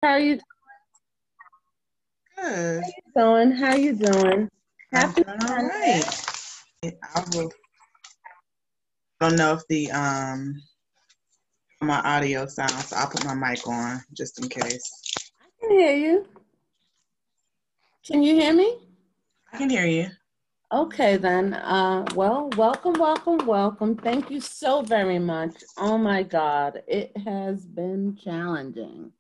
How are you Good. doing? How you doing? I'm Happy doing all Sunday. right. Don't know if the my audio sounds, so I'll put my mic on just in case. I can hear you. Can you hear me? I can hear you. Okay then. Well, welcome, welcome, welcome. Thank you so very much. Oh my God, it has been challenging.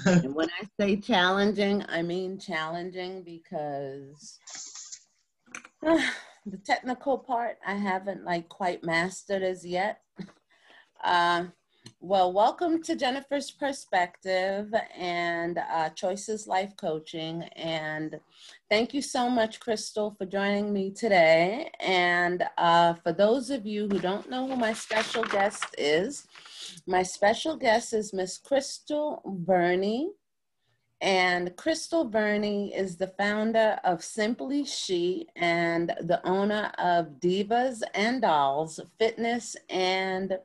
And when I say challenging, I mean challenging because the technical part I haven't like quite mastered as yet. Uh, well, welcome to Jennifer's Perspective and Choices Life Coaching. And thank you so much, Krystal, for joining me today. And for those of you who don't know who my special guest is, my special guest is Miss Krystal Vernee. And Krystal Vernee is the founder of Simply She and the owner of Divas and Dolls Fitness and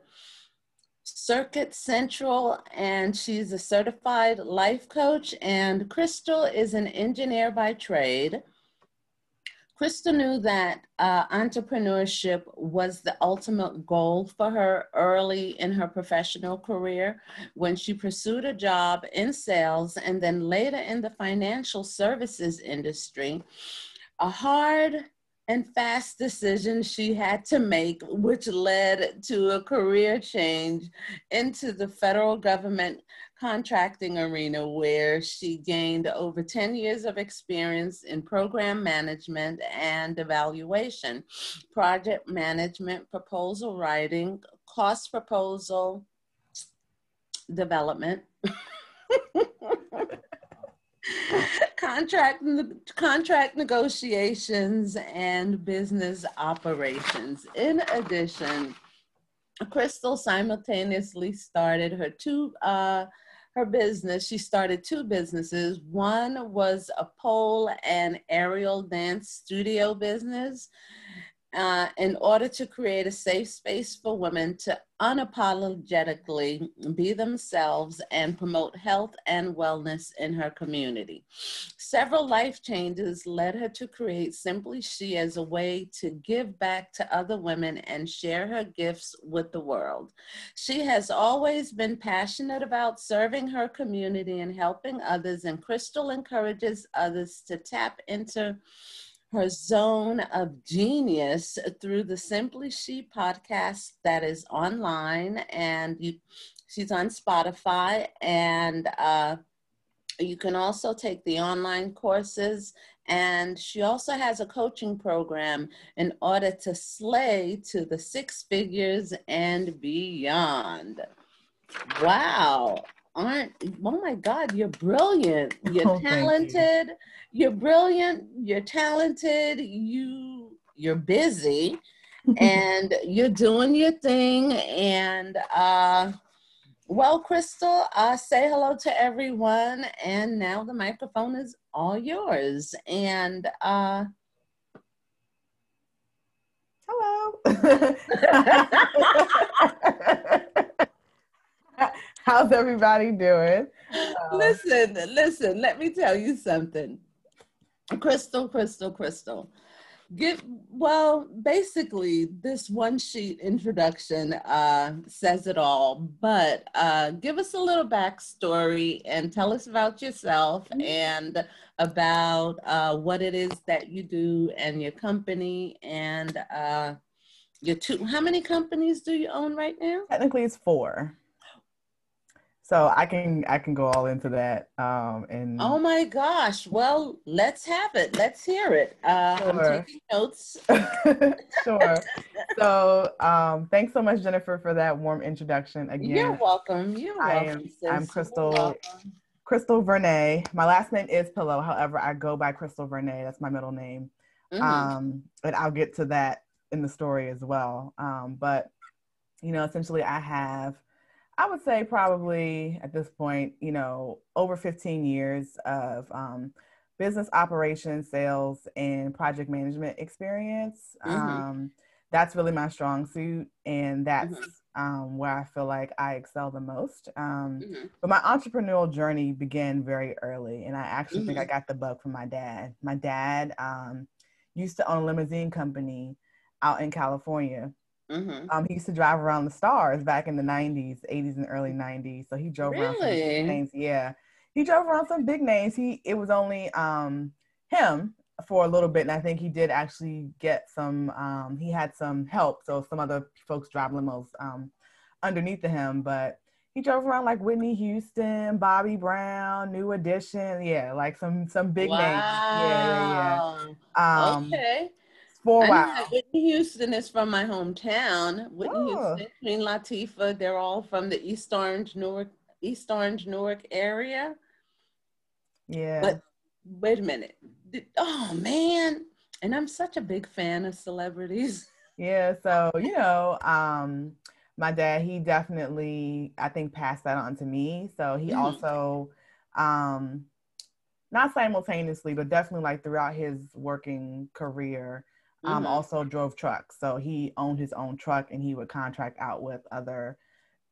Cirque Sensual, and she's a certified life coach. And Krystal is an engineer by trade. Krystal knew that entrepreneurship was the ultimate goal for her early in her professional career when she pursued a job in sales and then later in the financial services industry. A hard and fast decision she had to make, which led to a career change into the federal government contracting arena, where she gained over 10 years of experience in program management and evaluation, project management, proposal writing, cost proposal development, contract negotiations, and business operations. In addition, Krystal simultaneously started her business. She started two businesses. One was a pole and aerial dance studio business, in order to create a safe space for women to unapologetically be themselves and promote health and wellness in her community. Several life changes led her to create Simply She as a way to give back to other women and share her gifts with the world. She has always been passionate about serving her community and helping others, and Krystal encourages others to tap into her zone of genius through the Simply She podcast that is online, and she's on Spotify, and you can also take the online courses. And she also has a coaching program in order to slay to the six figures and beyond. Wow. Oh my God, you're brilliant. You're talented. You're brilliant. You're talented. You're busy and you're doing your thing. And well, Krystal, say hello to everyone. And now the microphone is all yours. And hello. How's everybody doing? Listen, let me tell you something. Krystal. Basically, this one sheet introduction says it all, but give us a little backstory and tell us about yourself and about what it is that you do and your company and how many companies do you own right now? Technically, it's 4. So I can go all into that. And oh my gosh! Well, let's have it. Let's hear it. Sure. I'm taking notes. Sure. So thanks so much, Jennifer, for that warm introduction. Again, you're welcome. I'm Krystal Vernee. My last name is Pillow. However, I go by Krystal Vernee. That's my middle name. Mm-hmm. And I'll get to that in the story as well. But essentially, I would say probably at this point, over 15 years of business operations, sales, and project management experience. Mm-hmm. That's really my strong suit. And that's where I feel like I excel the most. But my entrepreneurial journey began very early, and I actually think I got the bug from my dad. My dad used to own a limousine company out in California. He used to drive around the stars back in the 90s, 80s, and early 90s. So he drove around some big names. Yeah, he drove around some big names. It was only him for a little bit, and I think he did actually get some. He had some help, so some other folks drive limos underneath of him. But he drove around like Whitney Houston, Bobby Brown, New Edition. Yeah, like some big names. Yeah. Okay. For a I know while. that Whitney Houston is from my hometown. Whitney Oh. Houston, Queen Latifah, they're all from the East Orange, Newark area. Yeah. But wait a minute. Oh man. And I'm such a big fan of celebrities. Yeah. So, my dad, he definitely, I think, passed that on to me. So he also, not simultaneously, but definitely like throughout his working career, also drove trucks. So he owned his own truck, and he would contract out with other,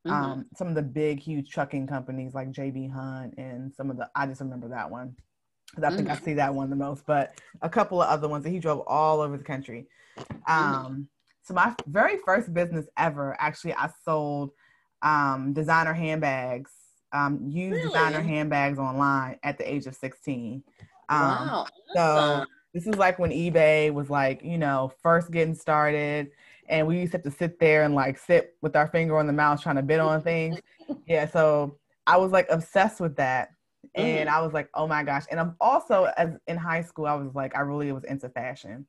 some of the big, huge trucking companies like JB Hunt and I just remember that one because I think I see that one the most, but a couple of other ones that he drove all over the country. So my very first business ever, actually, I sold designer handbags, used designer handbags online at the age of 16. Wow. So this is like when eBay was like, first getting started, and we used to have to sit there and like sit with our finger on the mouse trying to bid on things. Yeah. So I was like obsessed with that. And I was like, oh my gosh. And I'm also, as in high school, I was like, I really was into fashion,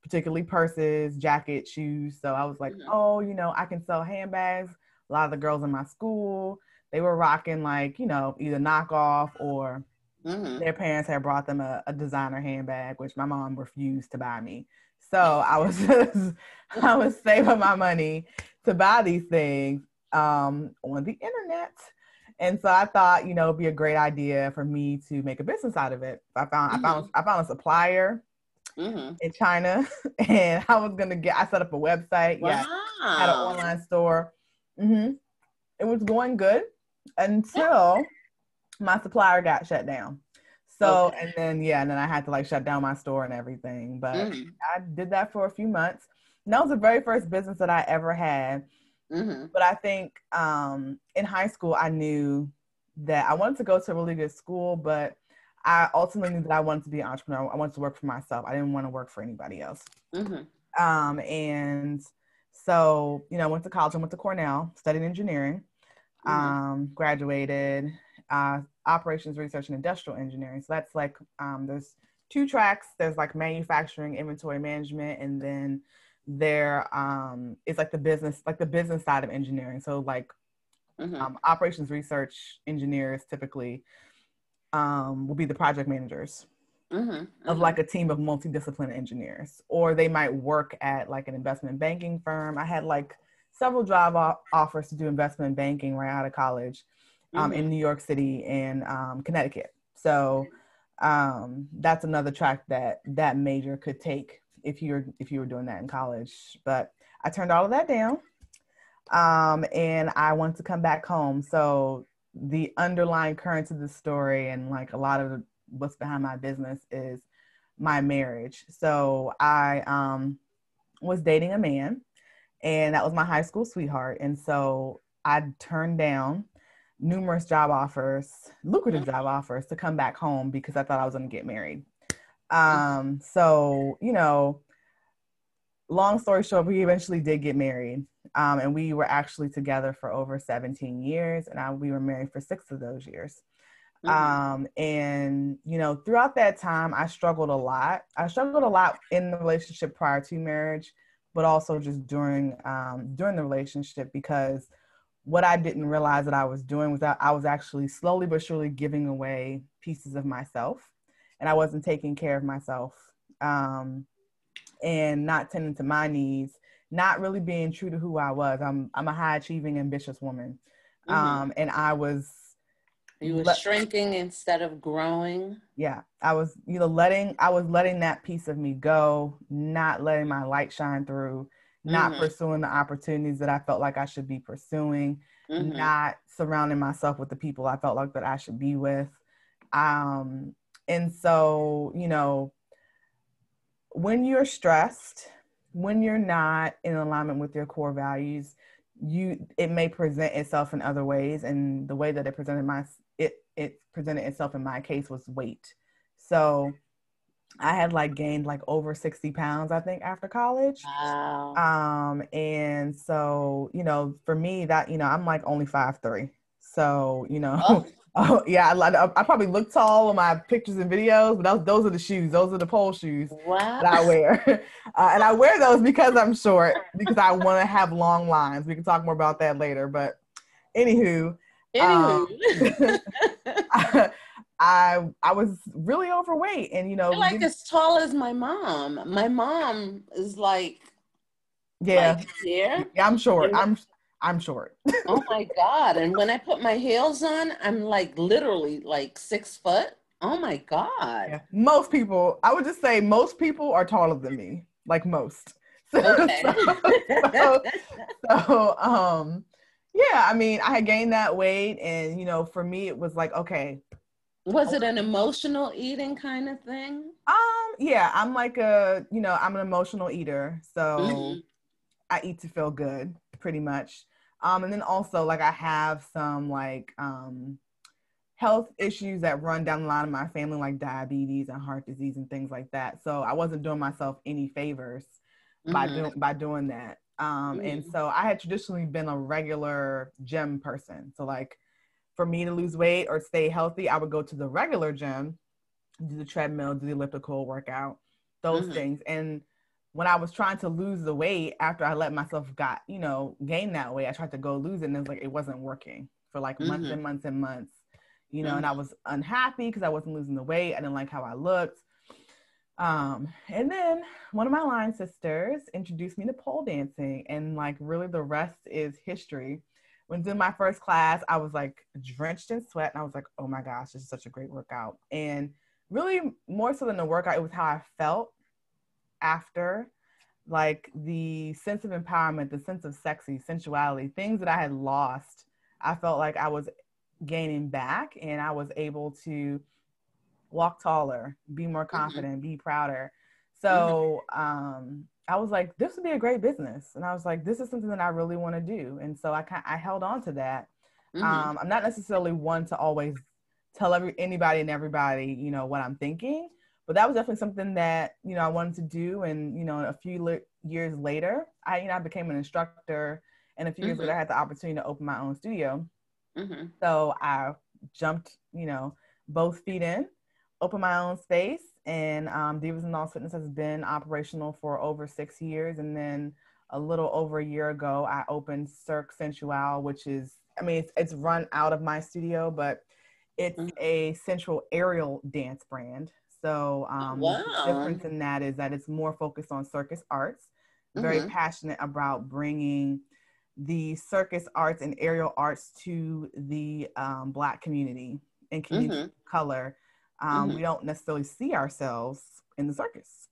particularly purses, jackets, shoes. So I was like, I can sell handbags. A lot of the girls in my school, they were rocking like, either knockoff or their parents had brought them a designer handbag, which my mom refused to buy me. So I was saving my money to buy these things on the internet. And so I thought, it'd be a great idea for me to make a business out of it. I found a supplier in China, and I set up a website. Wow. Yeah, had an online store. It was going good until my supplier got shut down. So, and then I had to like shut down my store and everything. But I did that for a few months. And that was the very first business that I ever had. But I think in high school, I knew that I wanted to go to a really good school, but I ultimately knew that I wanted to be an entrepreneur. I wanted to work for myself. I didn't want to work for anybody else. And so, I went to college. I went to Cornell, studied engineering, graduated, operations, research, and industrial engineering. So that's like, there's two tracks. There's like manufacturing, inventory management, and then there is like the business side of engineering. So like operations research engineers typically will be the project managers of like a team of multidisciplinary engineers, or they might work at like an investment banking firm. I had like several job offers to do investment banking right out of college in New York City and Connecticut. So that's another track that major could take if you were doing that in college. But I turned all of that down, and I wanted to come back home. So the underlying currents of the story and like a lot of what's behind my business is my marriage. So I was dating a man, and that was my high school sweetheart. And so I turned down numerous lucrative job offers to come back home because I thought I was going to get married. So, long story short, we eventually did get married. And we were actually together for over 17 years, and we were married for 6 of those years. And, throughout that time, I struggled a lot. I struggled a lot in the relationship prior to marriage, but also just during the relationship, because what I didn't realize that I was doing was that I was actually slowly but surely giving away pieces of myself, and I wasn't taking care of myself, and not tending to my needs, not really being true to who I was. I'm a high achieving, ambitious woman. And I was, you were shrinking instead of growing. Yeah. I was, letting that piece of me go, not letting my light shine through, not pursuing the opportunities that I felt like I should be pursuing, not surrounding myself with the people I felt like that I should be with. And so, you know, when you're stressed, when you're not in alignment with your core values, it may present itself in other ways. And the way that it presented itself in my case was weight. So I had like gained like over 60 pounds, I think, after college. Wow. And so, you know, for me that, you know, I'm like only 5'3". So, you know, Oh. oh yeah, I probably look tall in my pictures and videos, but those are the shoes. Those are the pole shoes Wow. that I wear. And I wear those because I'm short, because I want to have long lines. We can talk more about that later. But anywho, I was really overweight, and you know, you're like as tall as my mom. My mom is like, yeah, here. Yeah, I'm short. I'm short. Oh my God. And when I put my heels on, I'm like literally like 6 foot. Oh my God. Yeah. Most people, I would just say most people are taller than me, like most. Okay. Yeah, I mean, I had gained that weight, and you know, for me, it was like, okay. Was it an emotional eating kind of thing? Yeah, I'm I'm an emotional eater. So I eat to feel good, pretty much. And then also like I have some like health issues that run down the line of my family, like diabetes and heart disease and things like that. So I wasn't doing myself any favors by doing that. And so I had traditionally been a regular gym person. So like for me to lose weight or stay healthy, I would go to the regular gym, do the treadmill, do the elliptical workout, those things. And when I was trying to lose the weight after I let myself gain that weight, I tried to go lose it, and it was like it wasn't working for like months and months and months, you know, and I was unhappy because I wasn't losing the weight. I didn't like how I looked. And then one of my line sisters introduced me to pole dancing, and like really the rest is history. When doing my first class, I was like drenched in sweat, and I was like, oh my gosh, this is such a great workout. And really more so than the workout, it was how I felt after, like the sense of empowerment, the sense of sexy, sensuality, things that I had lost. I felt like I was gaining back, and I was able to walk taller, be more confident, be prouder. So I was like, this would be a great business. And I was like, this is something that I really want to do. And so I held on to that. I'm not necessarily one to always tell anybody and everybody, you know, what I'm thinking, but that was definitely something that, you know, I wanted to do. And, you know, a few years later, I became an instructor, and a few years later, I had the opportunity to open my own studio. So I jumped, you know, both feet in, opened my own space, and Divas and Dolls Fitness has been operational for over 6 years. And then a little over a year ago, I opened Cirque Sensual, which is, I mean, it's run out of my studio, but it's a sensual aerial dance brand. So the difference in that is that it's more focused on circus arts. Very passionate about bringing the circus arts and aerial arts to the Black community and community of color. We don't necessarily see ourselves in the circus.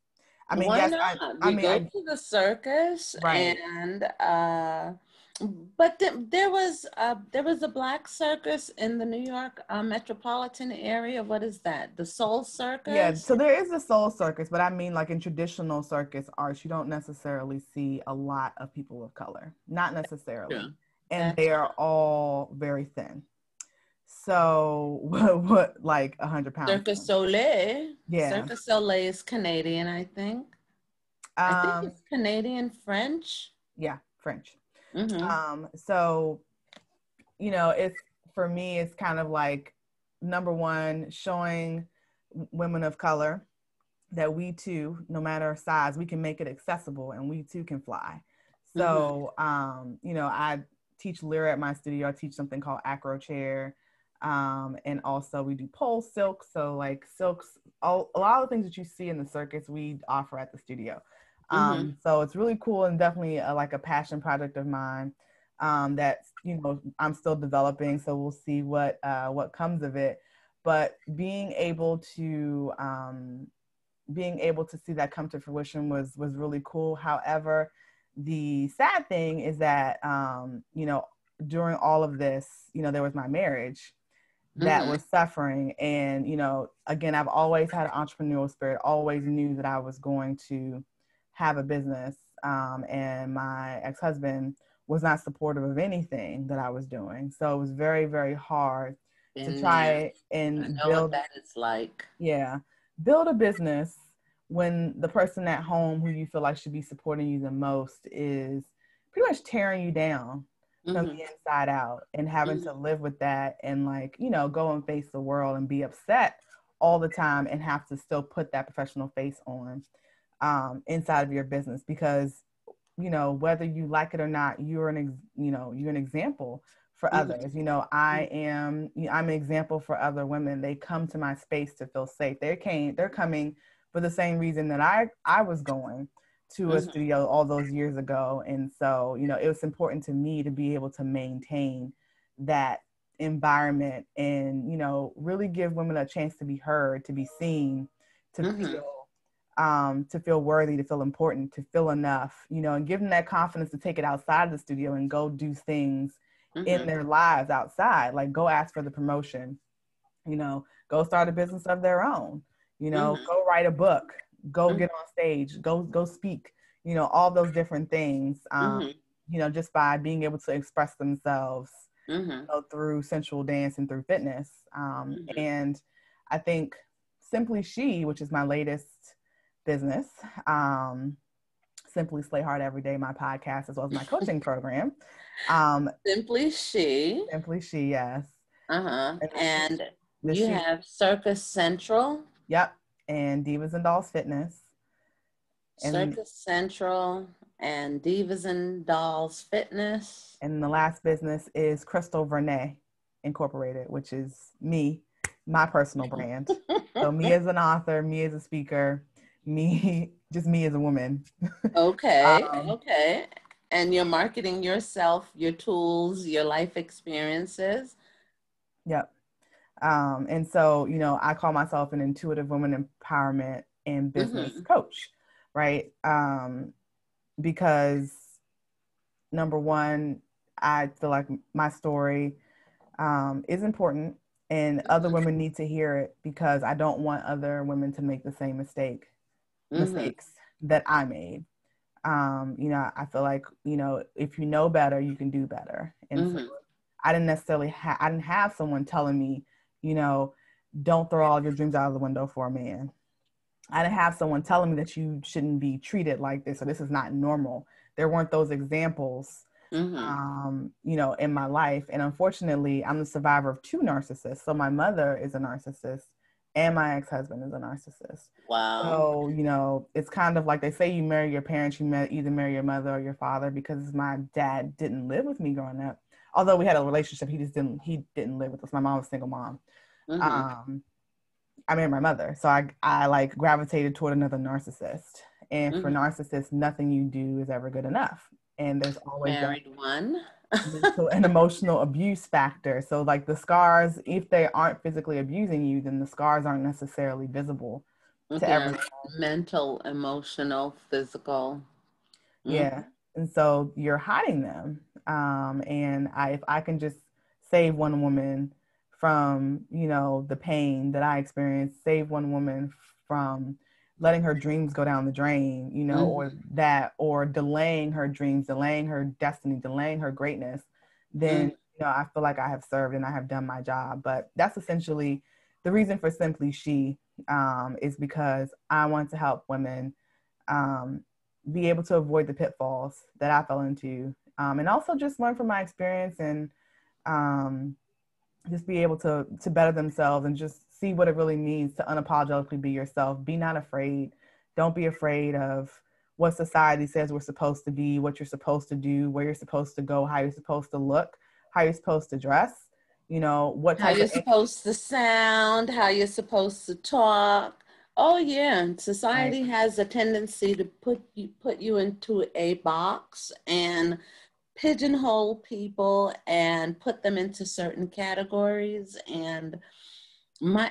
I mean, why yes, not? We go to the circus, right? And but there was a Black circus in the New York metropolitan area. What is that? The Soul Circus? Yeah, so there is a Soul Circus, but I mean, like in traditional circus arts, you don't necessarily see a lot of people of color. Not necessarily. And they are all very thin. So what like 100 pounds? Cirque du Soleil. Yeah. Cirque du Soleil is Canadian, I think. I think it's Canadian French. Yeah, French. So, you know, it's, for me, it's kind of like, number one, showing women of color that we too, no matter our size, we can make it accessible, and we too can fly. So, you know, I teach lyra at my studio. I teach something called acro chair. And also we do pole silk. So like silks, a lot of the things that you see in the circus, we offer at the studio. So it's really cool, and definitely like a passion project of mine that, you know, I'm still developing. So we'll see what comes of it. But being able to see that come to fruition was really cool. However, the sad thing is that, you know, during all of this, you know, there was my marriage that was suffering. And, you know, again, I've always had an entrepreneurial spirit, always knew that I was going to have a business. And my ex-husband was not supportive of anything that I was doing. So it was very, very hard to try and build. What that is like. Yeah. Build a business when the person at home who you feel like should be supporting you the most is pretty much tearing you down from the inside out, and having to live with that and, like, you know, go and face the world and be upset all the time and have to still put that professional face on inside of your business, because, you know, whether you like it or not, you're an example for others. You know, I'm an example for other women. They come to my space to feel safe. They're coming for the same reason that I was going to a studio all those years ago. And so, you know, it was important to me to be able to maintain that environment and, you know, really give women a chance to be heard, to be seen, to feel worthy, to feel important, to feel enough, you know, and give them that confidence to take it outside of the studio and go do things in their lives outside, like go ask for the promotion, you know, go start a business of their own, you know, go write a book, go get on stage, go speak, you know, all those different things, you know, just by being able to express themselves you know, through sensual dance and through fitness. And I think Simply She, which is my latest business, Simply Slay Hard Every Day, my podcast, as well as my coaching program. Simply She. Simply She, yes. And you have Cirque Central. Yep. And Divas and Dolls Fitness. Cirque Central and Divas and Dolls Fitness. And the last business is Krystal Vernee Incorporated, which is me, my personal brand. So me as an author, me as a speaker, just me as a woman. Okay. Okay. And you're marketing yourself, your tools, your life experiences. Yep. And so, you know, I call myself an intuitive woman empowerment and business coach, right? Because number one, I feel like my story is important, and other women need to hear it, because I don't want other women to make the same mistakes that I made. You know, I feel like, you know, if you know better, you can do better. And so I didn't necessarily I didn't have someone telling me, you know, don't throw all your dreams out of the window for a man. I didn't have someone telling me that you shouldn't be treated like this, or this is not normal. There weren't those examples, you know, in my life. And unfortunately, I'm the survivor of two narcissists. So my mother is a narcissist and my ex-husband is a narcissist. Wow. So, you know, it's kind of like they say, you marry your parents, either marry your mother or your father, because my dad didn't live with me growing up. Although we had a relationship, he didn't live with us. My mom was a single mom. I married my mother. So I like gravitated toward another narcissist. And for narcissists, nothing you do is ever good enough. And there's always married one mental and emotional abuse factor. So like the scars, if they aren't physically abusing you, then the scars aren't necessarily visible to everyone. Mental, emotional, physical. Yeah. And so you're hiding them. And if I can just save one woman from, you know, the pain that I experienced, save one woman from letting her dreams go down the drain, you know, or delaying her dreams, delaying her destiny, delaying her greatness, then, you know, I feel like I have served and I have done my job. But that's essentially the reason for Simply She, is because I want to help women be able to avoid the pitfalls that I fell into, and also just learn from my experience, and just be able to better themselves and just see what it really means to unapologetically be yourself. Be not afraid. Don't be afraid of what society says we're supposed to be, what you're supposed to do, where you're supposed to go, how you're supposed to look, how you're supposed to dress, you know, how you're supposed to sound, how you're supposed to talk. Oh yeah, society has a tendency to put you into a box and pigeonhole people and put them into certain categories. And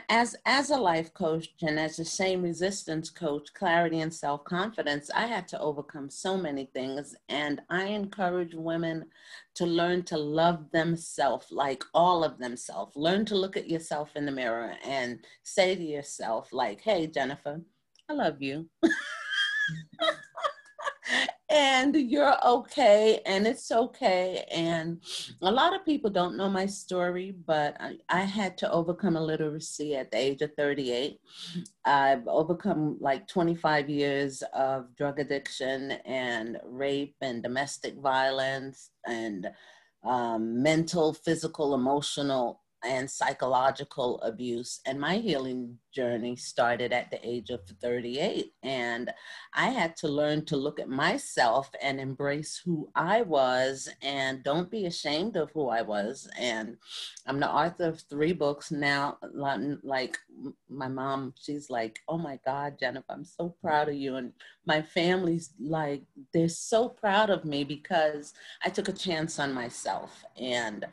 as a life coach and as a shame resistance coach, clarity and self-confidence, I had to overcome so many things. And I encourage women to learn to love themselves, like all of themselves. Learn to look at yourself in the mirror and say to yourself, like, hey, Jennifer, I love you. And you're okay, and it's okay. And a lot of people don't know my story, but I had to overcome illiteracy at the age of 38. I've overcome like 25 years of drug addiction and rape and domestic violence and mental, physical, emotional, and psychological abuse. And my healing journey started at the age of 38. And I had to learn to look at myself and embrace who I was and don't be ashamed of who I was. And I'm the author of 3 books now. Like my mom, she's like, oh my God, Jennifer, I'm so proud of you. And my family's like, they're so proud of me because I took a chance on myself. And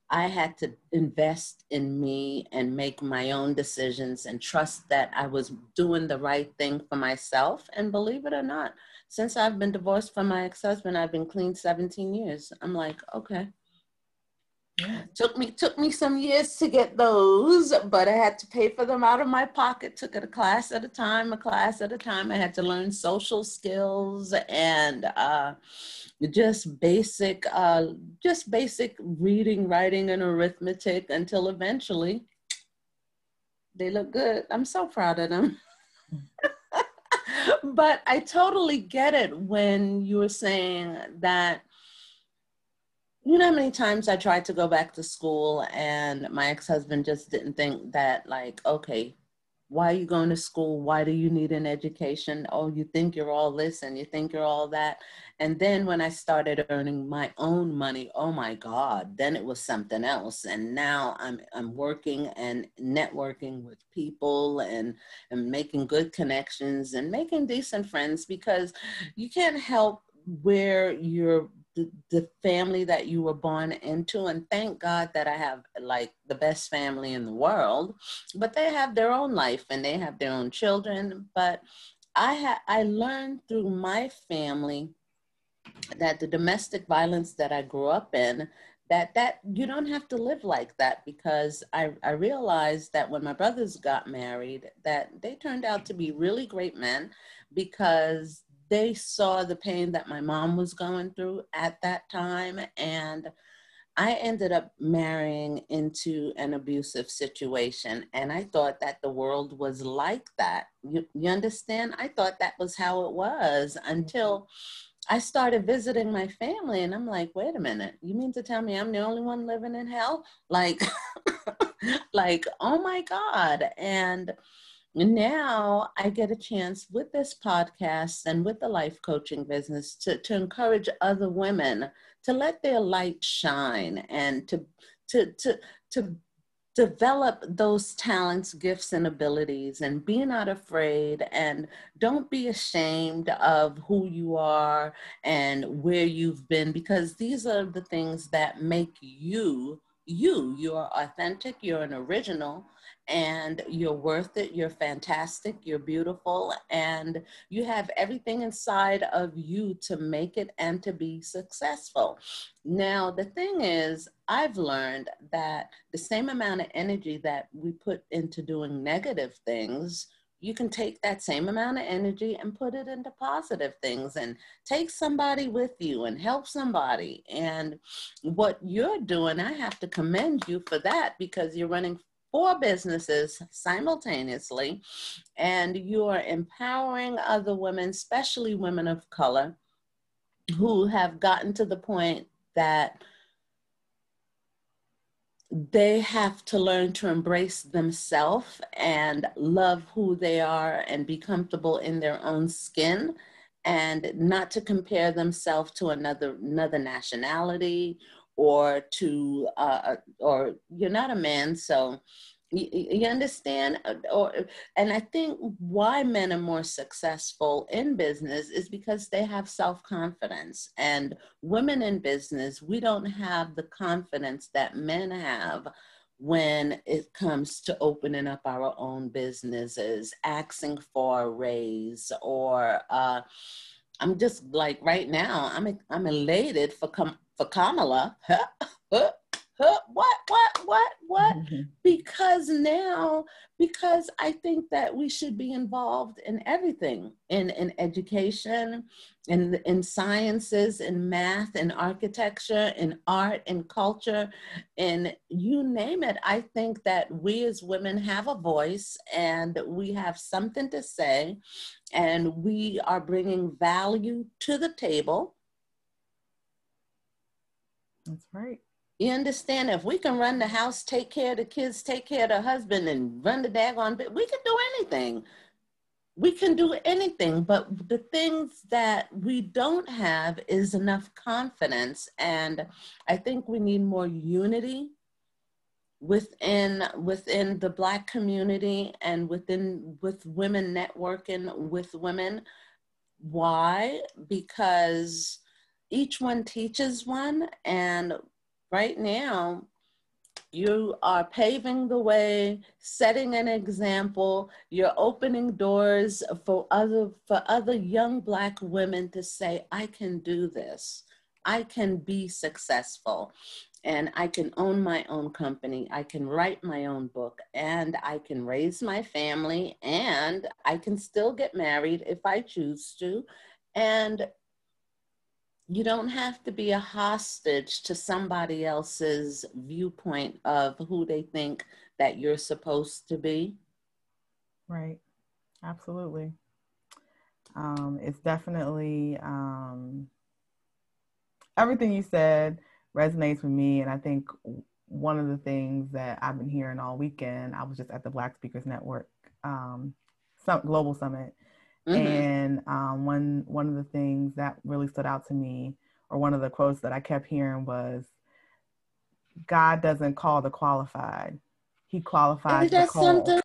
I had to invest in me and make my own decisions and trust that I was doing the right thing for myself. And believe it or not, since I've been divorced from my ex-husband, I've been clean 17 years. I'm like, okay. Yeah. Took me some years to get those, but I had to pay for them out of my pocket. Took it a class at a time. I had to learn social skills and just basic reading, writing, and arithmetic until eventually they look good. I'm so proud of them. But I totally get it when you were saying that. You know how many times I tried to go back to school and my ex-husband just didn't think that, like, okay, why are you going to school? Why do you need an education? Oh, you think you're all this and you think you're all that. And then when I started earning my own money, oh my God, then it was something else. And now I'm working and networking with people and making good connections and making decent friends, because you can't help where you're the family that you were born into. And thank God that I have like the best family in the world, but they have their own life and they have their own children. But I learned through my family that the domestic violence that I grew up in, that you don't have to live like that, because I realized that when my brothers got married, that they turned out to be really great men, because they saw the pain that my mom was going through at that time. And I ended up marrying into an abusive situation. And I thought that the world was like that. You understand? I thought that was how it was until I started visiting my family. And I'm like, wait a minute, you mean to tell me I'm the only one living in hell? Like, like, oh my God. And now I get a chance with this podcast and with the life coaching business to encourage other women to let their light shine and to develop those talents, gifts, and abilities, and be not afraid, and don't be ashamed of who you are and where you've been, because these are the things that make you. You're authentic, you're an original, and you're worth it. You're fantastic, you're beautiful, and you have everything inside of you to make it and to be successful. Now, the thing is, I've learned that the same amount of energy that we put into doing negative things, you can take that same amount of energy and put it into positive things and take somebody with you and help somebody. And what you're doing, I have to commend you for that, because you're running 4 businesses simultaneously, and you are empowering other women, especially women of color, who have gotten to the point that they have to learn to embrace themselves and love who they are and be comfortable in their own skin, and not to compare themselves to another nationality, or to or you're not a man, so you understand? And I think why men are more successful in business is because they have self-confidence. And women in business, we don't have the confidence that men have. when it comes to opening up our own businesses, asking for a raise, or I'm just like right now, I'm elated for Kamala. What? Because now, because I think that we should be involved in everything, in education, in sciences, in math, in architecture, in art, in culture, in you name it. I think that we as women have a voice and we have something to say, and we are bringing value to the table. That's right. You understand? If we can run the house, take care of the kids, take care of the husband, and run the daggone bit, we can do anything. We can do anything. But the things that we don't have is enough confidence. And I think we need more unity within the Black community and with women networking with women. Why? Because each one teaches one, and right now, you are paving the way, setting an example. You're opening doors for other young Black women to say, I can do this. I can be successful, and I can own my own company. I can write my own book, and I can raise my family, and I can still get married if I choose to. And you don't have to be a hostage to somebody else's viewpoint of who they think that you're supposed to be. Right. Absolutely. It's definitely, everything you said resonates with me. And I think one of the things that I've been hearing all weekend, I was just at the Black Speakers Network Global Summit. And one of the things that really stood out to me, or one of the quotes that I kept hearing, was, God doesn't call the qualified. He qualifies the called.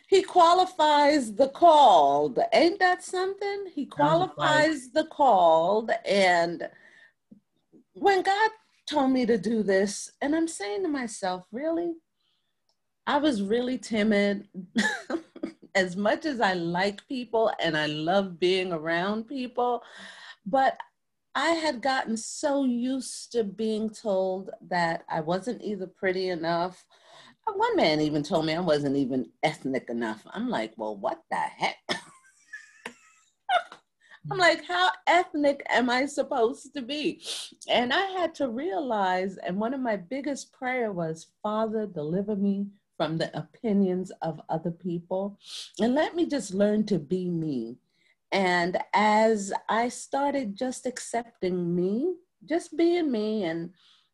He qualifies the called. Ain't that something? He qualifies the called. And when God told me to do this, and I'm saying to myself, really? I was really timid. As much as I like people and I love being around people, but I had gotten so used to being told that I wasn't either pretty enough. One man even told me I wasn't even ethnic enough. I'm like, well, what the heck? I'm like, how ethnic am I supposed to be? And I had to realize, and one of my biggest prayer was, Father, deliver me from the opinions of other people, and let me just learn to be me. And as I started just accepting me, just being me, and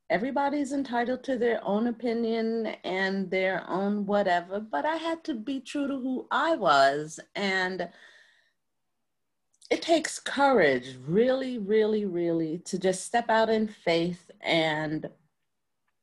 everybody's entitled to their own opinion and their own whatever, but I had to be true to who I was. And it takes courage, really, really, really, to just step out in faith. And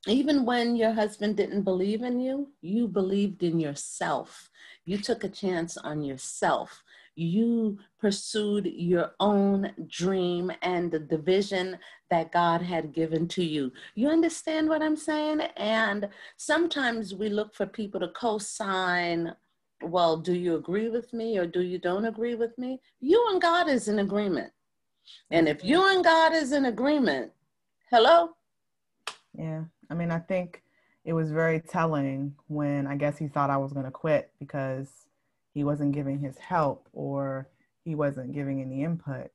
even when your husband didn't believe in you, you believed in yourself. You took a chance on yourself. You pursued your own dream and the vision that God had given to you. You understand what I'm saying? And sometimes we look for people to co-sign. Well, do you agree with me or do you don't agree with me? You and God is in agreement. And if you and God is in agreement, hello? Yeah. I mean, I think it was very telling when I guess he thought I was going to quit because he wasn't giving his help or he wasn't giving any input.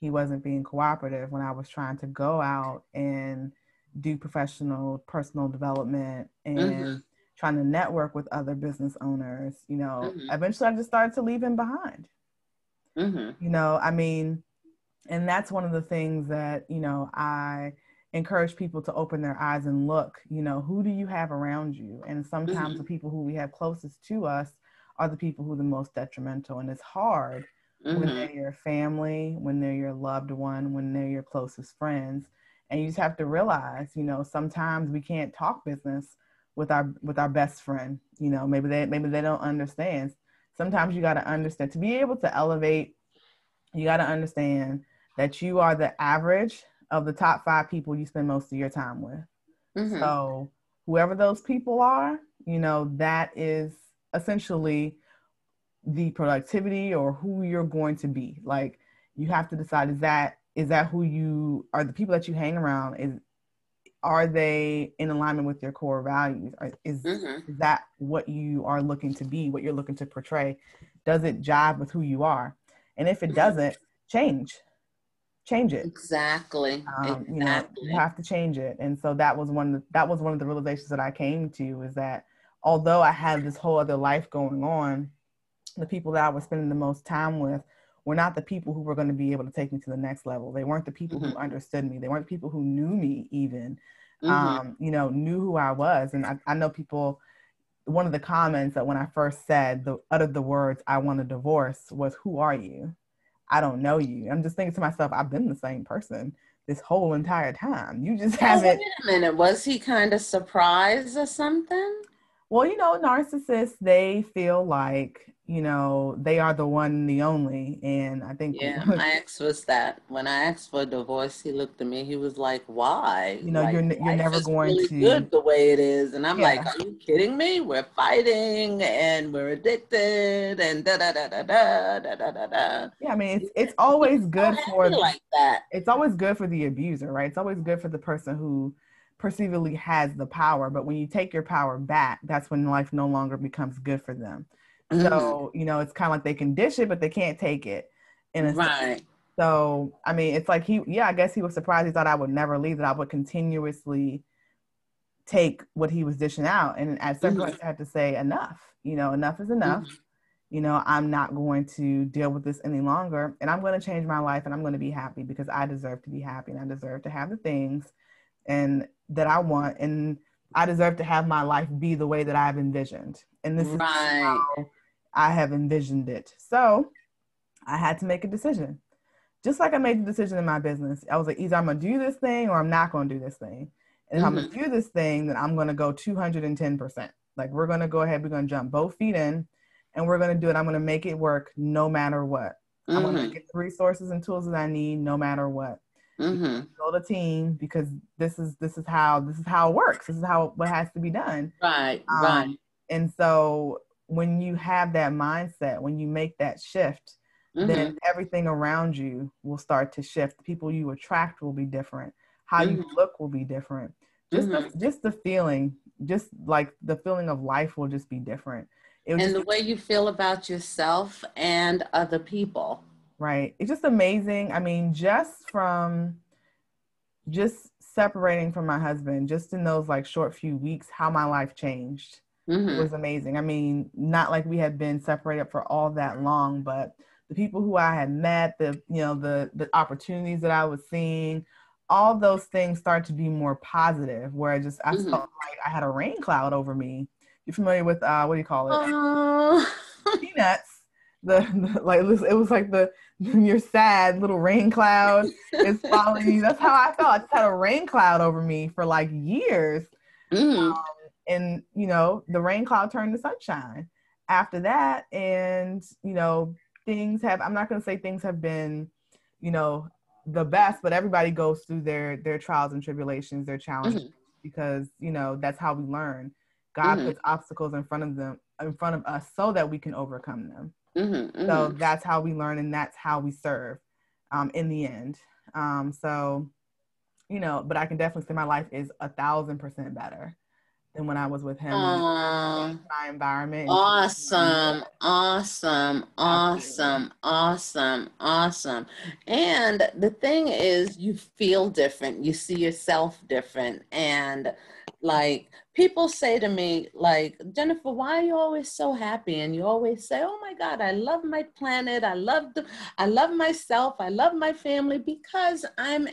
He wasn't being cooperative when I was trying to go out and do professional personal development and trying to network with other business owners. You know, eventually I just started to leave him behind. You know, I mean, and that's one of the things that, you know, I encourage people to open their eyes and look, you know, who do you have around you? And sometimes the people who we have closest to us are the people who are the most detrimental. And it's hard when they're your family, when they're your loved one, when they're your closest friends. And you just have to realize, you know, sometimes we can't talk business with our best friend. You know, maybe they don't understand. Sometimes you got to understand, to be able to elevate, you got to understand that you are the average of the top 5 people you spend most of your time with. So whoever those people are, you know, that is essentially the productivity or who you're going to be. Like, you have to decide, is that who you are, the people that you hang around, are they in alignment with your core values? Is that what you are looking to be, what you're looking to portray? Does it jive with who you are? And if it doesn't, change it. Exactly. You know, you have to change it. And so that was one of the realizations that I came to, is that although I had this whole other life going on, the people that I was spending the most time with were not the people who were going to be able to take me to the next level. They weren't the people who understood me. They weren't the people who knew me even, you know, knew who I was. And I know people, one of the comments that when I first uttered the words, I want a divorce, was, who are you? I don't know you. I'm just thinking to myself, I've been the same person this whole entire time. You just haven't. Wait a minute. Was he kind of surprised or something? Well, you know, narcissists, they feel like, you know, they are the one and the only. And I think, yeah, my ex was that. When I asked for a divorce, he looked at me. He was like, "Why? You know, like, you're never going really to good the way it is." And I'm like, "Are you kidding me? We're fighting and we're addicted and da da da da da da da da da." Yeah, I mean, it's always good for like that. It's always good for the abuser, right? It's always good for the person who perceivably has the power. But when you take your power back, that's when life no longer becomes good for them. So, you know, it's kind of like they can dish it, but they can't take it. Right. So, I mean, it's like I guess he was surprised. He thought I would never leave, that I would continuously take what he was dishing out. And at some point I had to say, enough, you know, enough is enough. You know, I'm not going to deal with this any longer, and I'm going to change my life, and I'm going to be happy, because I deserve to be happy, and I deserve to have the things and that I want, and I deserve to have my life be the way that I've envisioned. And this is how I have envisioned it. So I had to make a decision. Just like I made the decision in my business. I was like, either I'm going to do this thing or I'm not going to do this thing. And if I'm going to do this thing, then I'm going to go 210%. Like, we're going to go ahead, we're going to jump both feet in, and we're going to do it. I'm going to make it work no matter what. I'm going to get the resources and tools that I need no matter what. Build a team, because this is how it works. This is what has to be done. Right. And so when you have that mindset, when you make that shift, then everything around you will start to shift. The people you attract will be different. How you look will be different. Just the feeling, just like the feeling of life will just be different. And the way you feel about yourself and other people. Right. It's just amazing. I mean, just separating from my husband, just in those like short few weeks, how my life changed. It was amazing. I mean, not like we had been separated for all that long, but the people who I had met, the opportunities that I was seeing, all those things start to be more positive, where I felt like I had a rain cloud over me. You're familiar with what do you call it? Peanuts. It was like your sad little rain cloud is following you. That's how I felt. I just had a rain cloud over me for like years. And you know, the rain cloud turned to sunshine after that. And you know, I'm not going to say things have been, you know, the best, but everybody goes through their trials and tribulations, their challenges, because, you know, that's how we learn. God puts obstacles in front of us so that we can overcome them. So that's how we learn, and that's how we serve in the end. So, you know, but I can definitely say my life is 1,000% better than when I was with him. My environment. Awesome. And the thing is, you feel different. You see yourself different. And like, people say to me, like, Jennifer, why are you always so happy? And you always say, oh my God, I love my planet. I love myself. I love my family, because I'm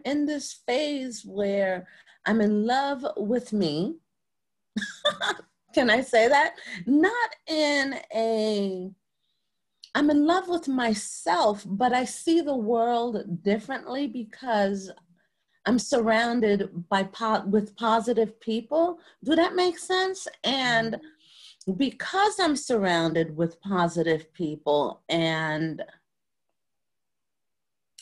in this phase where I'm in love with me. Can I say that? I'm in love with myself, but I see the world differently because I'm surrounded with positive people. Do that make sense? And because I'm surrounded with positive people and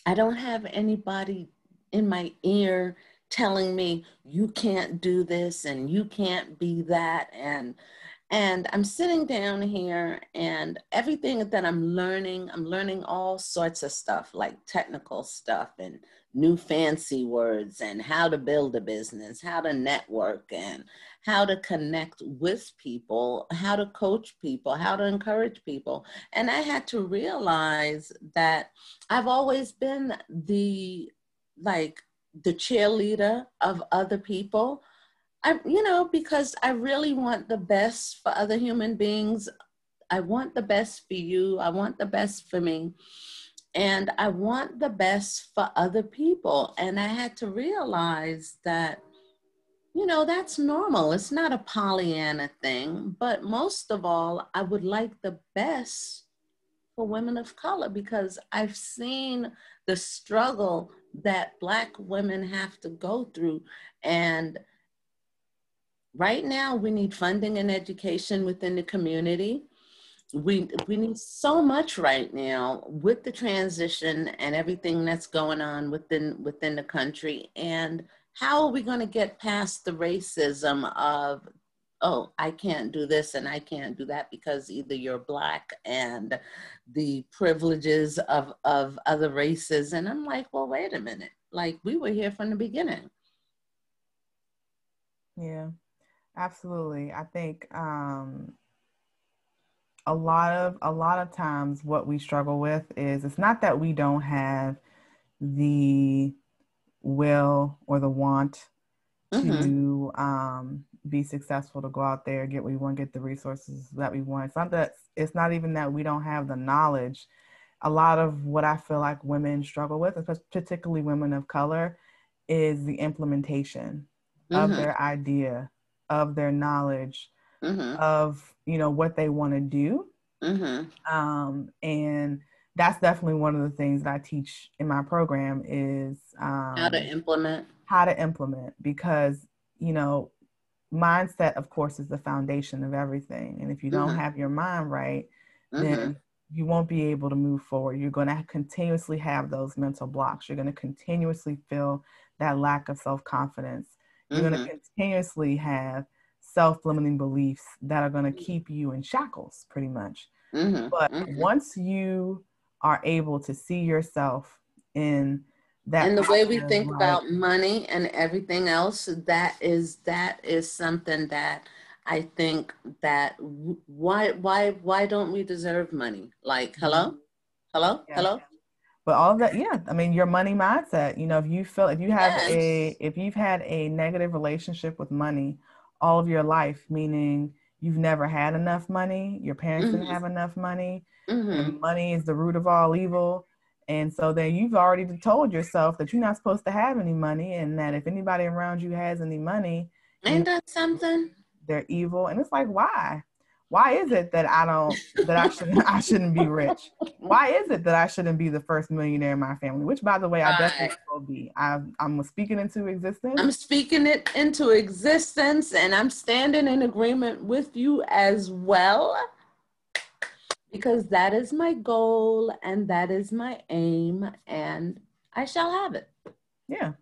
I don't have anybody in my ear telling me you can't do this and you can't be that. And I'm sitting down here, and everything that I'm learning all sorts of stuff, like technical stuff and new fancy words, and how to build a business, how to network, and how to connect with people, how to coach people, how to encourage people. And I had to realize that I've always been the cheerleader of other people. Because I really want the best for other human beings. I want the best for you. I want the best for me. And I want the best for other people. And I had to realize that, that's normal. It's not a Pollyanna thing. But most of all, I would like the best for women of color, because I've seen the struggle that Black women have to go through. And right now, we need funding and education within the community. We need so much right now with the transition and everything that's going on within the country. And how are we going to get past the racism of, oh, I can't do this and I can't do that because either you're Black, and the privileges of other races. And I'm like, well, wait a minute. Like, we were here from the beginning. Yeah. Absolutely. I think a lot of times what we struggle with is, it's not that we don't have the will or the want to be successful, to go out there, get what we want, get the resources that we want. It's not even that we don't have the knowledge. A lot of what I feel like women struggle with, particularly women of color, is the implementation of their idea, of their knowledge, of what they want to do. And that's definitely one of the things that I teach in my program is how to implement, because mindset, of course, is the foundation of everything. And if you don't have your mind right, then you won't be able to move forward. You're going to continuously have those mental blocks. You're going to continuously feel that lack of self-confidence. You're going to continuously have self-limiting beliefs that are going to keep you in shackles, pretty much. But once you are able to see yourself in that, and the way we think about money and everything else, that is something that I think that why don't we deserve money? Like, hello. But all of that, yeah. I mean, your money mindset, if you've had a negative relationship with money all of your life, meaning you've never had enough money, your parents didn't have enough money, and money is the root of all evil. And so then you've already told yourself that you're not supposed to have any money, and that if anybody around you has any money, ain't that something? They're evil. And it's like, why? Why is it that I shouldn't be rich? Why is it that I shouldn't be the first millionaire in my family? Which, by the way, I definitely will be. I'm speaking into existence. I'm speaking it into existence, and I'm standing in agreement with you as well, because that is my goal and that is my aim, and I shall have it. Yeah.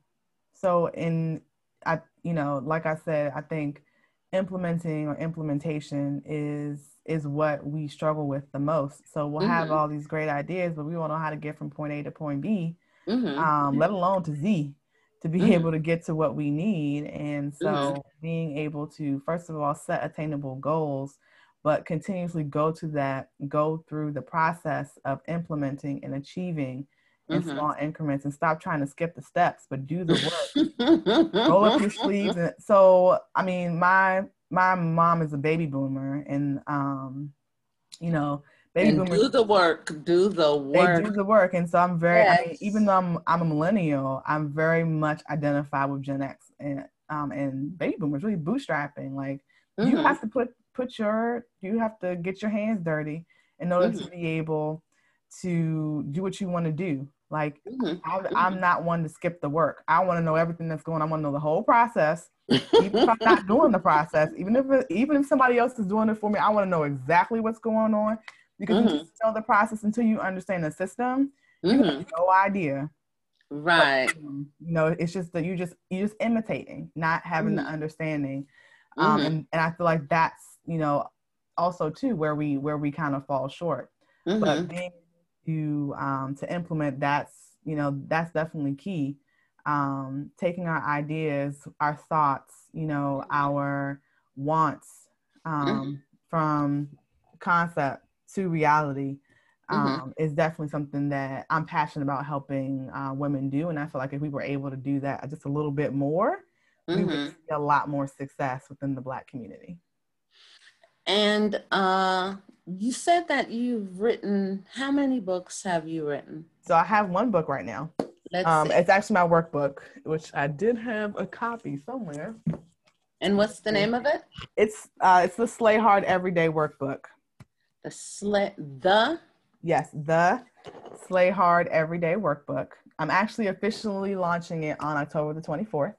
So like I said, I think implementation is what we struggle with the most. So we'll have all these great ideas, but we won't know how to get from point A to point B, let alone to Z, to be able to get to what we need. And so being able to, first of all, set attainable goals, but continuously go through the process of implementing and achieving in small increments, and stop trying to skip the steps, but do the work. Roll up your sleeves. And so, I mean, my mom is a baby boomer, and baby boomers do the work. They do the work, and so I'm very. I mean, even though I'm a millennial, I'm very much identified with Gen X, and baby boomers really bootstrapping. Like you have to you have to get your hands dirty in order to be able to do what you want to do. Like I'm not one to skip the work. I want to know everything that's going on. I want to know the whole process. Even if I'm not doing the process, even if somebody else is doing it for me, I want to know exactly what's going on, because until you know the process, until you understand the system, you have no idea Right. You know, it's just that you just imitating, not having the understanding. And I feel like that's, you know, also too where we kind of fall short. But being to implement, that's, you know, that's definitely key. Taking our ideas, our thoughts, you know, our wants, from concept to reality, is definitely something that I'm passionate about helping women do. And I feel like if we were able to do that just a little bit more, we would see a lot more success within the Black community. And you said that you've written, how many books have you written? So I have one book right now. Let's see. It's actually my workbook, which I did have a copy somewhere. And what's the name of it? It's the Slay Hard Everyday Workbook. The Slay Hard Everyday Workbook. I'm actually officially launching it on October the 24th.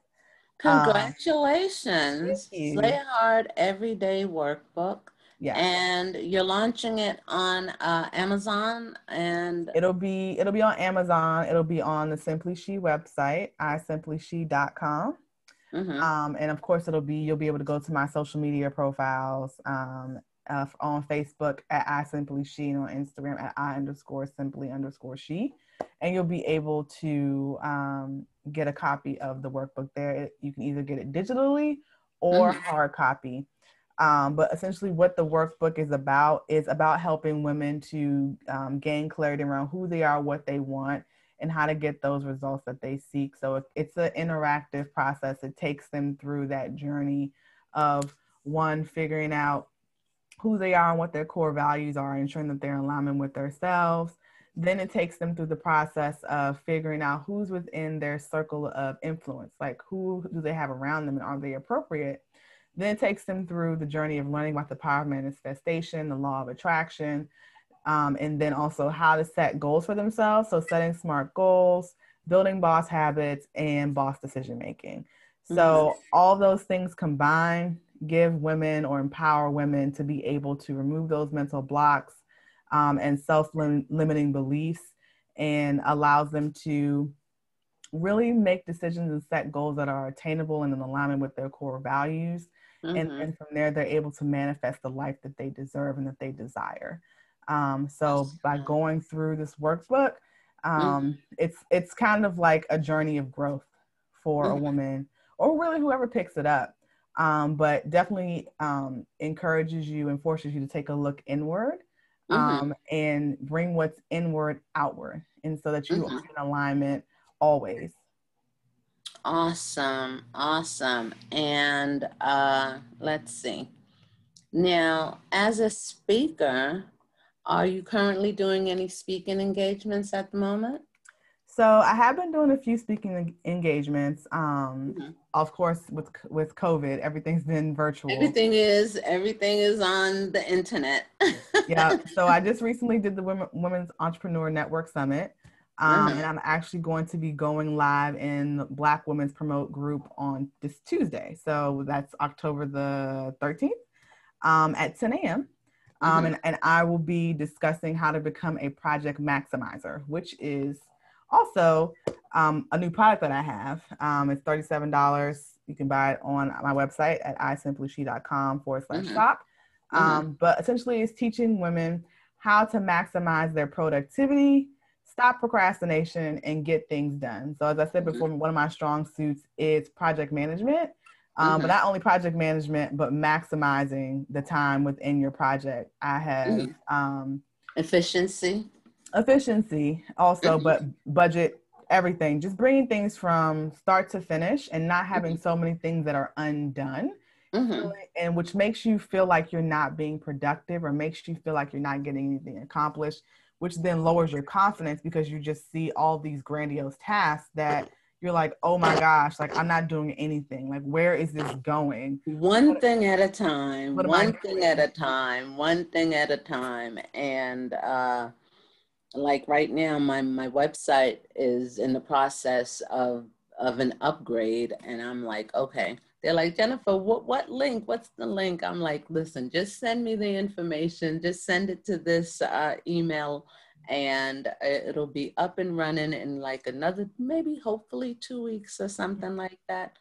Congratulations. Slay Hard Everyday Workbook. Yeah. And you're launching it on Amazon, and it'll be on Amazon. It'll be on the Simply She website, isimplyShe.com. And of course you'll be able to go to my social media profiles, on Facebook at isimplyShe, and on Instagram at I_simply_she. And you'll be able to get a copy of the workbook there. You can either get it digitally or hard copy. But essentially what the workbook is about helping women to gain clarity around who they are, what they want, and how to get those results that they seek. So it's an interactive process. It takes them through that journey of, one, figuring out who they are and what their core values are, ensuring that they're in alignment with themselves. Then it takes them through the process of figuring out who's within their circle of influence, like who do they have around them and are they appropriate? Then it takes them through the journey of learning about the power of manifestation, the law of attraction, and then also how to set goals for themselves. So setting SMART goals, building boss habits, and boss decision making. So all those things combined give women or empower women to be able to remove those mental blocks and self-limiting beliefs, and allows them to really make decisions and set goals that are attainable and in alignment with their core values. And from there, they're able to manifest the life that they deserve and that they desire. So by going through this workbook, it's kind of like a journey of growth for a woman, or really whoever picks it up. But definitely encourages you and forces you to take a look inward, and bring what's inward outward, and so that you are in alignment always. Awesome. And let's see. Now, as a speaker, are you currently doing any speaking engagements at the moment? So I have been doing a few speaking engagements. Of course, with COVID, everything's been virtual. Everything is on the internet. Yeah. So I just recently did the Women's Entrepreneur Network Summit. And I'm actually going to be going live in Black Women's Promote group on this Tuesday. So that's October the 13th at 10 a.m. And I will be discussing how to become a project maximizer, which is also a new product that I have. It's $37. You can buy it on my website at isimplyShe.com/shop. But essentially it's teaching women how to maximize their productivity, stop procrastination, and get things done. So as I said before, one of my strong suits is project management, but not only project management, but maximizing the time within your project. I have efficiency also, but budget, everything, just bringing things from start to finish and not having so many things that are undone. And which makes you feel like you're not being productive, or makes you feel like you're not getting anything accomplished, which then lowers your confidence because you just see all these grandiose tasks that you're like, oh my gosh, like I'm not doing anything. Like, where is this going? One thing at a time. And like right now, my website is in the process of an upgrade, and I'm like, okay. They're like, Jennifer, what link? What's the link? I'm like, listen, just send me the information. Just send it to this email, and it'll be up and running in like another, maybe hopefully 2 weeks or something like that.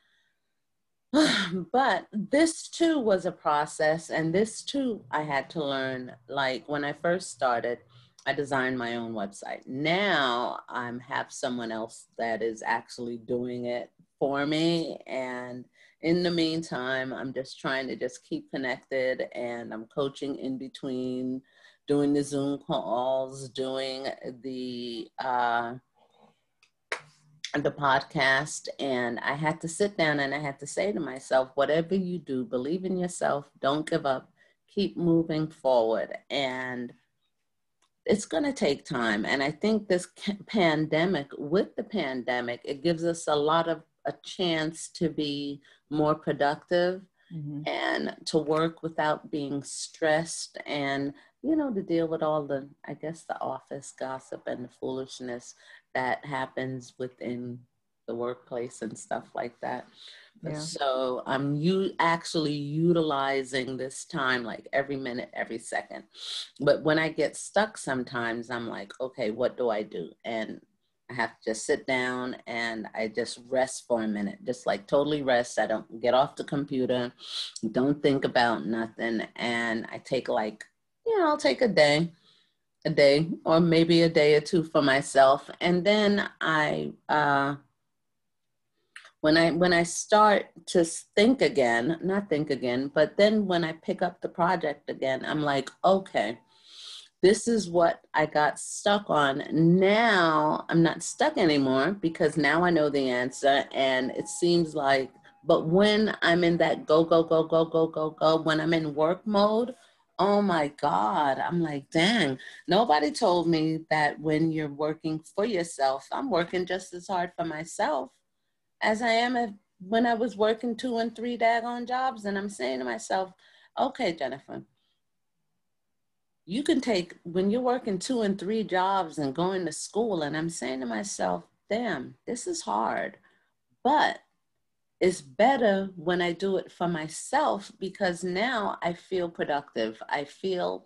But this too was a process, and this too I had to learn. Like when I first started, I designed my own website. Now I have someone else that is actually doing it for me, and in the meantime, I'm just trying to just keep connected, and I'm coaching in between, doing the Zoom calls, doing the podcast. And I had to sit down and I had to say to myself, whatever you do, believe in yourself, don't give up, keep moving forward. And it's going to take time. And I think this pandemic, with the pandemic, it gives us a chance to be more productive, and to work without being stressed, and, you know, to deal with all the, I guess, the office gossip and the foolishness that happens within the workplace and stuff like that. Yeah. So I'm actually utilizing this time like every minute, every second. But when I get stuck sometimes, I'm like, okay, what do I do? And I have to just sit down and I just rest for a minute, just like totally rest. I don't get off the computer, don't think about nothing. And I take like, you know, I'll take a day or maybe a day or two for myself. And then when I start to not think again, but then when I pick up the project again, I'm like, okay, this is what I got stuck on. Now I'm not stuck anymore because now I know the answer. And it seems like, but when I'm in that go, when I'm in work mode, oh my God, I'm like, dang, nobody told me that when you're working for yourself, I'm working just as hard for myself as I am when I was working 2 and 3 daggone jobs. And I'm saying to myself, okay, Jennifer, you can take, when you're working 2 and 3 jobs and going to school, and I'm saying to myself, damn, this is hard, but it's better when I do it for myself, because now I feel productive. I feel,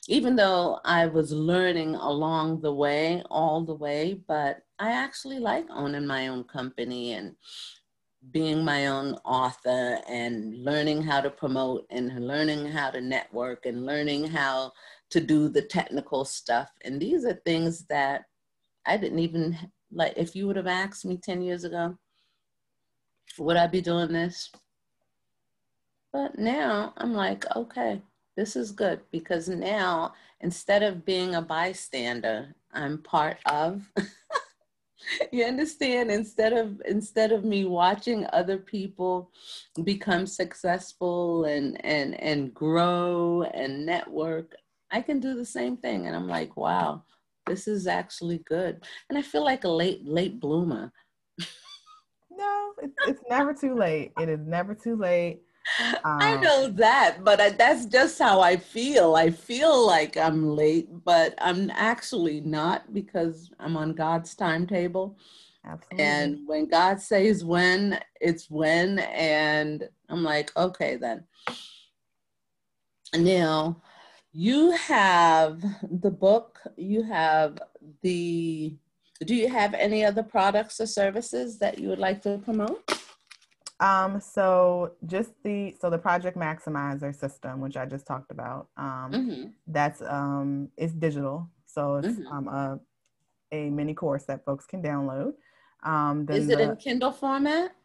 even though I was learning along the way, all the way, but I actually like owning my own company and being my own author and learning how to promote and learning how to network and learning how to do the technical stuff. And these are things that I didn't even, like, if you would have asked me 10 years ago, would I be doing this? But now I'm like, okay, this is good, because now instead of being a bystander, I'm part of. You understand? Instead of me watching other people become successful and grow and network, I can do the same thing. And I'm like, wow, this is actually good. And I feel like a late bloomer. No, it's never too late. It is never too late. I know that, but that's just how I feel. I feel like I'm late, but I'm actually not, because I'm on God's timetable. Absolutely. And when God says when, it's when. And I'm like, okay, then. Now, you have the book, you have do you have any other products or services that you would like to promote? So the Project Maximizer system, which I just talked about, that's it's digital. So it's a mini course that folks can download. Is it in Kindle format?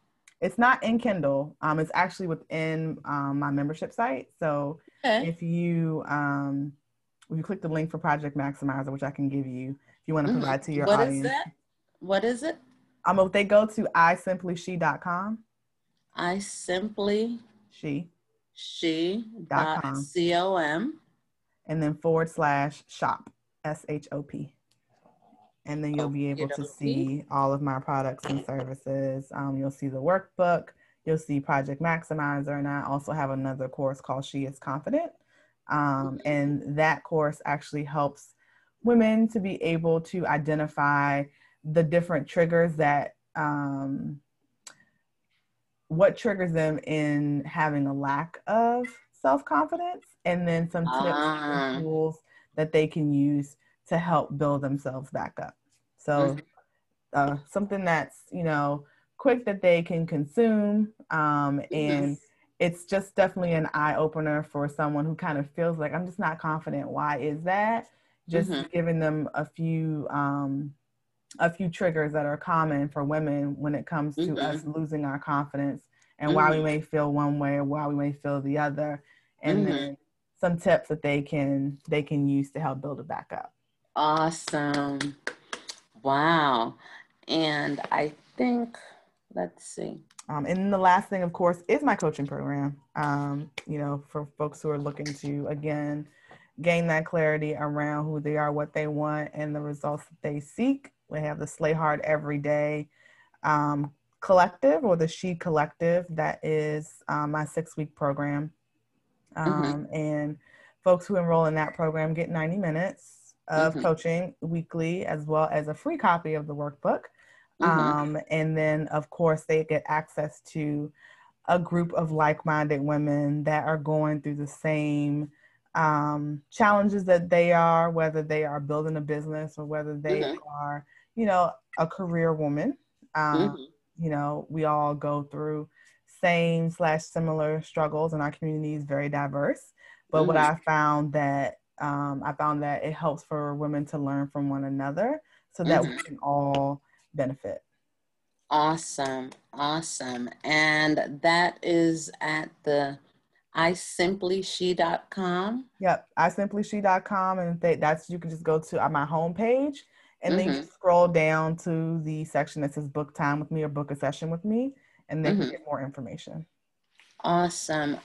It's not in Kindle. It's actually within my membership site. So if you click the link for Project Maximizer, which I can give you if you want to provide to your audience. What is it? If they go to isimplyShe.com. isimplyShe.com. And then /shop, SHOP. And then you'll be able to see all of my products and services. You'll see the workbook, you'll see Project Maximizer, and I also have another course called She is Confident. And that course actually helps women to be able to identify the different triggers that what triggers them in having a lack of self-confidence, and then some tips and tools that they can use to help build themselves back up. So something that's, quick that they can consume. And it's just definitely an eye opener for someone who kind of feels like, I'm just not confident. Why is that? Just giving them a few triggers that are common for women when it comes to us losing our confidence, and why we may feel one way or why we may feel the other. And then some tips that they can use to help build it back up. Awesome. Wow. And I think, let's see. And the last thing, of course, is my coaching program. For folks who are looking to, again, gain that clarity around who they are, what they want, and the results that they seek. We have the Slay Hard Every Day collective, or the She Collective. That is my 6-week program. And folks who enroll in that program get 90 minutes of coaching weekly, as well as a free copy of the workbook. And then, of course, they get access to a group of like-minded women that are going through the same challenges that they are, whether they are building a business or whether they are, a career woman. We all go through same/similar struggles, and our community is very diverse. But what I found that it helps for women to learn from one another, so that we can all benefit. Awesome. And that is at the isimplishe.com. Yep, isimplishe.com, and that's, you can just go to my homepage, and then you scroll down to the section that says book time with me or book a session with me, and they can get more information. Awesome.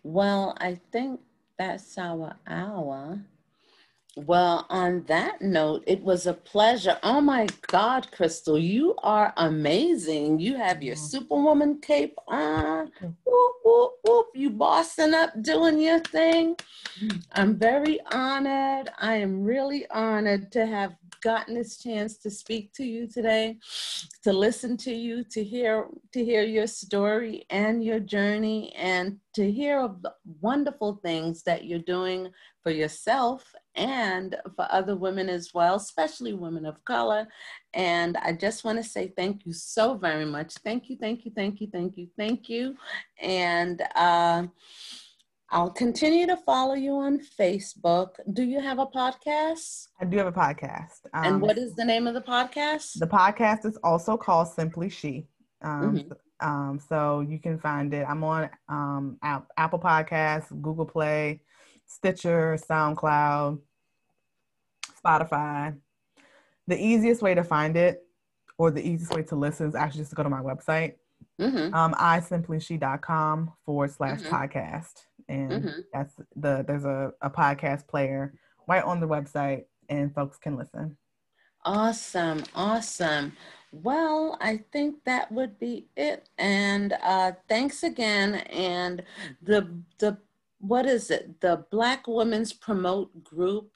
Well, I think that's our hour. Well, on that note, it was a pleasure. Oh my God, Krystal, you are amazing. You have your Superwoman cape on. Whoop, whoop, whoop. You bossing up, doing your thing. I'm very honored. I am really honored to have gotten this chance to speak to you today, to listen to you, to hear your story and your journey, and to hear of the wonderful things that you're doing for yourself and for other women as well, especially women of color. And I just want to say thank you so very much. Thank you. And I'll continue to follow you on Facebook. Do you have a podcast? I do have a podcast. And what is the name of the podcast? The podcast is also called Simply She. So you can find it. I'm on Apple Podcasts, Google Play, Stitcher, SoundCloud, Spotify. The easiest way to find it, or the easiest way to listen, is actually just to go to my website, isimplishe.com/podcast. And there's a podcast player right on the website, and folks can listen. Awesome. Well, I think that would be it. And thanks again. And the what is it? The Black Women's Promote group.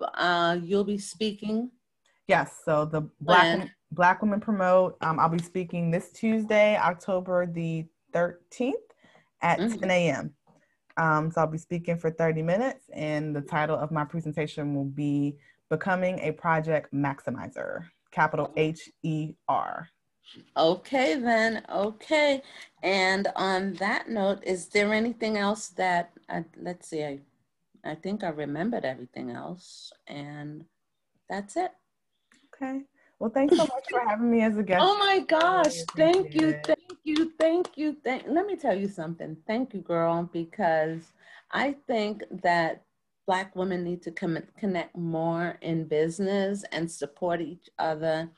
You'll be speaking. Yes. So the Black Women Promote. I'll be speaking this Tuesday, October the 13th at 10 a.m. So I'll be speaking for 30 minutes, and the title of my presentation will be Becoming a Project Maximizer, capital HER. Okay, then. Okay. And on that note, is there anything else that, let's see, I think I remembered everything else, and that's it. Okay. Well, thanks so much for having me as a guest. Oh my gosh. Thank you. Let me tell you something. Thank you, girl, because I think that Black women need to connect more in business and support each other,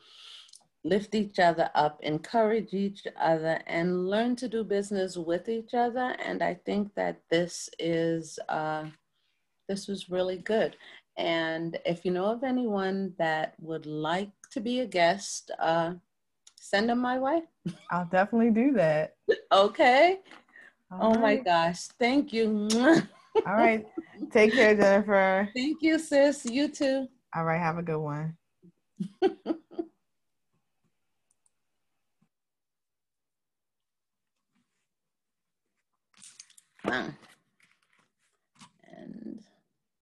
lift each other up, encourage each other, and learn to do business with each other. And I think that this was really good. And if you know of anyone that would like to be a guest, send them my way. I'll definitely do that. Okay. My gosh. Thank you. All right. Take care, Jennifer. Thank you, sis. You too. All right. Have a good one. Wow.